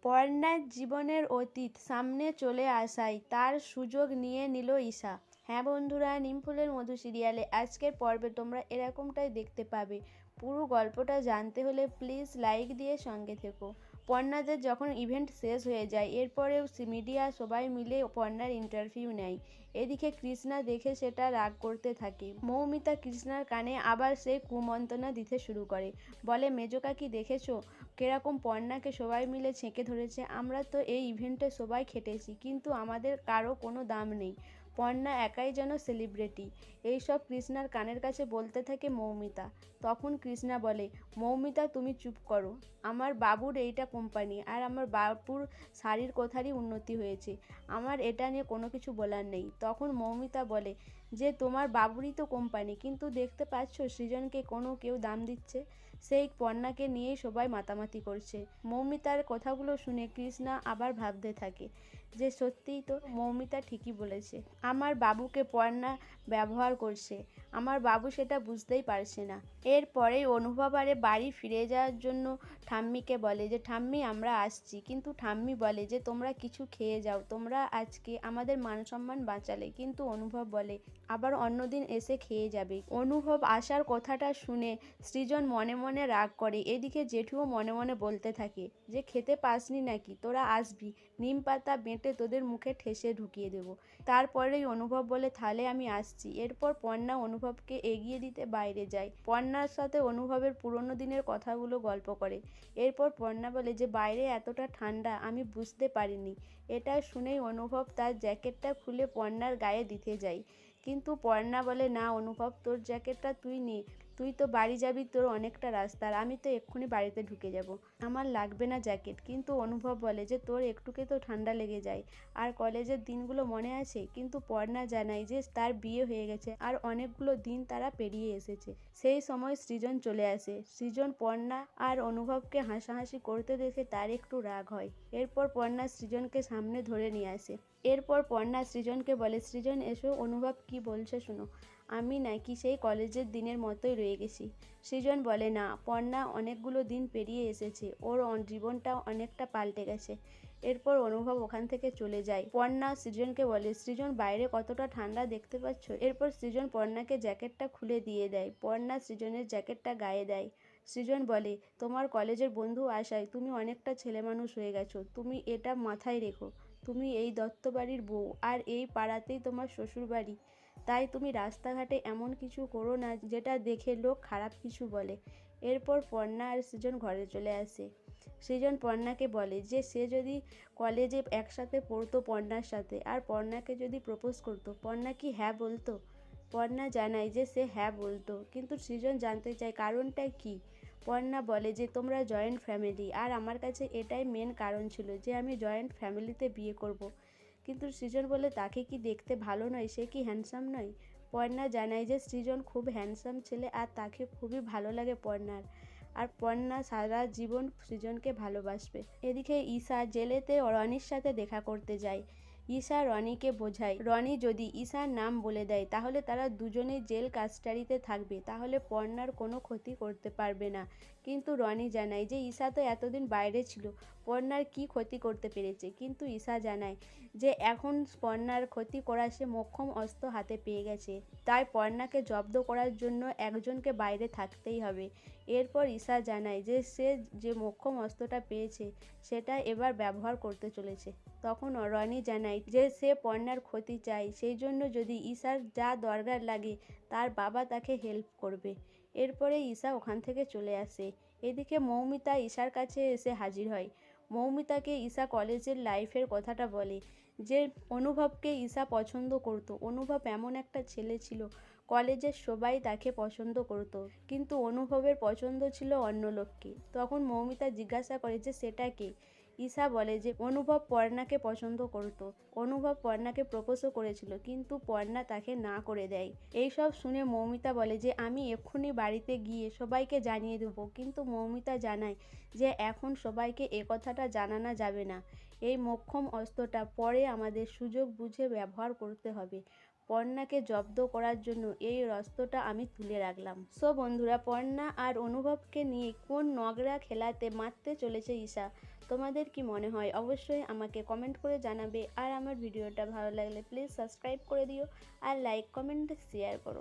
পর্ণার জীবনের অতীত সামনে চলে আসায় তার সুযোগ নিয়ে নিল ঈশা। হ্যাঁ বন্ধুরা, নিমফুলের মধু সিরিয়ালে আজকের পর্বে তোমরা এরকমটাই দেখতে পাবে। পুরো গল্পটা জানতে হলে প্লিজ লাইক দিয়ে সঙ্গে থেকো। পর্ণাদের যখন ইভেন্ট শেষ হয়ে যায়, এরপরেও মিডিয়া সবাই মিলে পর্ণার ইন্টারভিউ নেয়। এদিকে কৃষ্ণা দেখে সেটা রাগ করতে থাকে। মৌমিতা কৃষ্ণার কানে আবার সেই কুমন্ত্রণা দিতে শুরু করে, বলে মেজো কাকি দেখেছো কিরকম পর্ণাকে সবাই মিলে ছেঁকে ধরেছে। আমরা তো এই ইভেন্টে সবাই খেটেছি, কিন্তু আমাদের কারো কোনো দাম নেই। পর্ণা একাই যেন সেলিব্রিটি। এইসব কৃষ্ণার কানের কাছে বলতে থাকে মৌমিতা। তখন কৃষ্ণা বলে, মৌমিতা তুমি চুপ করো, আমার বাবুর এইটা কোম্পানি, আর আমার বাবুর শাড়ির কোথারই উন্নতি হয়েছে, আমার এটা নিয়ে কোনো কিছু বলার নেই। তখন মৌমিতা বলে যে তোমার বাবুরই তো কোম্পানি, কিন্তু দেখতে পাচ্ছ সৃজনকে কোনো কেউ দাম দিচ্ছে, সেই পর্ণাকে নিয়েই সবাই মাতামাতি করছে। মৌমিতার কথাগুলো শুনে কৃষ্ণা আবার ভাবতে থাকে যে সত্যিই তো মৌমিতা ঠিকই বলেছে, আমার বাবুকে পর্ণা ব্যবহার করছে, আমার বাবু সেটা বুঝতেই পারছে না। এরপরেই অনুভব আরে বাড়ি ফিরে যাওয়ার জন্য ঠাম্মিকে বলে যে ঠাম্মি আমরা আসছি, কিন্তু ঠাম্মি বলে যে তোমরা কিছু খেয়ে যাও, তোমরা আজকে আমাদের মান সম্মান বাঁচালে। কিন্তু অনুভব বলে আবার অন্যদিন এসে খেয়ে যাবে। অনুভব আসার কথাটা শুনে সৃজন মনে মনে রাগ করে। এদিকে জেঠুও মনে মনে বলতে থাকে যে খেতে পাসনি নাকি, তোরা আসবি, নিম পাতা বেঁটে তোদের মুখে ঠেসে ঢুকিয়ে দেবো। তারপরেই অনুভব বলে তাহলে আমি আসছি। এরপর পর্ণা অনুভবকে এগিয়ে দিতে বাইরে যায়। পর্ণার সাথে অনুভবের পুরনো দিনের কথাগুলো গল্প করে। এরপর পর্ণা বলে যে বাইরে এতটা ঠান্ডা আমি বুঝতে পারিনি। এটা শুনেই অনুভব তার জ্যাকেটটা খুলে পর্ণার গায়ে দিতে যায়, কিন্তু পর্ণা বলে না অনুভব, তোর জ্যাকেটটা তুই নে, তুই তো বাড়ি যাবি, তোর অনেকটা রাস্তা, আমি তো এক্ষুনি বাড়িতে ঢুকে যাব, আমার লাগবে না জ্যাকেট। কিন্তু অনুভব বলে যে তোর একটুকে তো ঠান্ডা লেগে যায়, আর কলেজের দিনগুলো মনে আছে। কিন্তু পর্ণা জানায় যে তার বিয়ে হয়ে গেছে আর অনেকগুলো দিন তারা পেরিয়ে এসেছে। সেই সময় সৃজন চলে আসে। সৃজন পর্ণা আর অনুভবকে হাসাহাসি করতে দেখে তার একটু রাগ হয়। এরপর পর্ণা সৃজনকে সামনে ধরে নিয়ে আসে। এরপর পর্ণা সৃজনকে বলে সৃজন এসো, অনুভব কি বলছে শোনো, আমি নাকি সেই কলেজের দিনের মতোই রয়ে গেছি। সৃজন বলে না, পর্ণা অনেকগুলো দিন পেরিয়ে এসেছে, ওর জীবনটা অনেকটা পাল্টে গেছে। এরপর অনুভব ওখান থেকে চলে যায়। পর্ণা সৃজনকে বলে সৃজন বাইরে কতটা ঠান্ডা দেখতে পাচ্ছ। এরপর সৃজন পর্ণাকে জ্যাকেটটা খুলে দিয়ে দেয়। পর্ণা সৃজনের জ্যাকেটটা গায়ে দেয়। সৃজন বলে তোমার কলেজের বন্ধু আশায় তুমি অনেকটা ছেলে মানুষ হয়ে গেছো, তুমি এটা মাথায় রেখো। তুমি এই দত্ত বাড়ির বউ, আর এই পাড়াতেই তোমার শ্বশুর বাড়ি, তাই তুমি রাস্তাঘাটে এমন কিছু করো না যেটা দেখে লোক খারাপ কিছু বলে। এরপর পর্ণা আর সৃজন ঘরে চলে আসে। সৃজন পর্ণাকে বলে যে সে যদি কলেজে একসাথে পড়তো পর্ণার সাথে, আর পর্ণাকে যদি প্রপোজ করতো, পর্ণা কি হ্যাঁ বলতো? পর্ণা জানায় যে সে হ্যাঁ বলতো, কিন্তু সৃজন জানতে চায় কারণটা কি। পর্ণা বলে যে তোমরা জয়েন্ট ফ্যামিলি, আর আমার কাছে এটাই মেন কারণ ছিল যে আমি জয়েন্ট ফ্যামিলিতে বিয়ে করব। কিন্তু সৃজন বলে তাকে কি দেখতে ভালো নয়, সে কি হ্যান্ডসাম নয়? পর্ণা জানায় যে সৃজন খুব হ্যান্ডসাম ছেলে, আর তাকে খুবই ভালো লাগে পর্ণার, আর পর্ণা সারা জীবন সৃজনকে ভালোবাসবে। এদিকে ঈশা জেলেতে রনির সাথে দেখা করতে যায়। ঈশা রনিকে বোঝায় রনি যদি ঈশার নাম বলে দেয় তাহলে তারা দুজনেই জেল কাস্টাডিতে থাকবে, তাহলে পর্ণার কোনো ক্ষতি করতে পারবে না। কিন্তু রনি জানায় যে ঈশা তো এতদিন বাইরে ছিল, পর্ণার কি ক্ষতি করতে পেরেছে। কিন্তু ঈশা জানায় যে এখন পর্ণার ক্ষতি করার সে মোক্ষম অস্ত্র হাতে পেয়ে গেছে, তাই পর্ণাকে জব্দ করার জন্য একজনকে বাইরে থাকতেই হবে। এরপর ঈশা জানায় যে সে যে মোক্ষম অস্ত্রটা পেয়েছে সেটা এবার ব্যবহার করতে চলেছে। তখন রনি জানায় যে সে পর্ণার ক্ষতি চায়, সেই জন্য যদি ঈশার যা দরকার লাগে তার বাবা তাকে হেল্প করবে। এরপরে ঈশা ওখান থেকে চলে আসে। এদিকে মৌমিতা ঈশার কাছে এসে হাজির হয়। মৌমিতাকে ঈশা কলেজের লাইফের কথাটা বলে, যে অনুভবকে ঈশা পছন্দ করতো। অনুভব এমন একটা ছেলে ছিল, কলেজের সবাই তাকে পছন্দ করত, কিন্তু অনুভবের পছন্দ ছিল অন্য লোককে। তখন মৌমিতা জিজ্ঞাসা করে যে সেটা কে। ঈশা বলে যে অনুভব পর্ণাকে পছন্দ করত, অনুভব পর্ণাকে প্রপোজও করেছিল, কিন্তু পর্ণা তাকে না করে দেয়। এইসব শুনে মৌমিতা বলে যে আমি এক্ষুনি বাড়িতে গিয়ে সবাইকে জানিয়ে দেবো। কিন্তু মৌমিতা জানায় যে এখন সবাইকে এ কথাটা জানানো যাবে না, এই মোক্ষম অস্ত্রটা পরে আমাদের সুযোগ বুঝে ব্যবহার করতে হবে। পর্ণাকে জব্দ করার জন্য এই অস্ত্রটা আমি তুলে রাখলাম। সো বন্ধুরা, পর্ণা আর অনুভবকে নিয়ে কোন নগরা খেলাতে মারতে চলেছে ঈশা, তোমাদের কি মনে হয় অবশ্যই আমাকে কমেন্ট করে জানাবে। আর আমার ভিডিওটা ভালো লাগলে প্লিজ সাবস্ক্রাইব করে দিও আর লাইক কমেন্ট শেয়ার করো।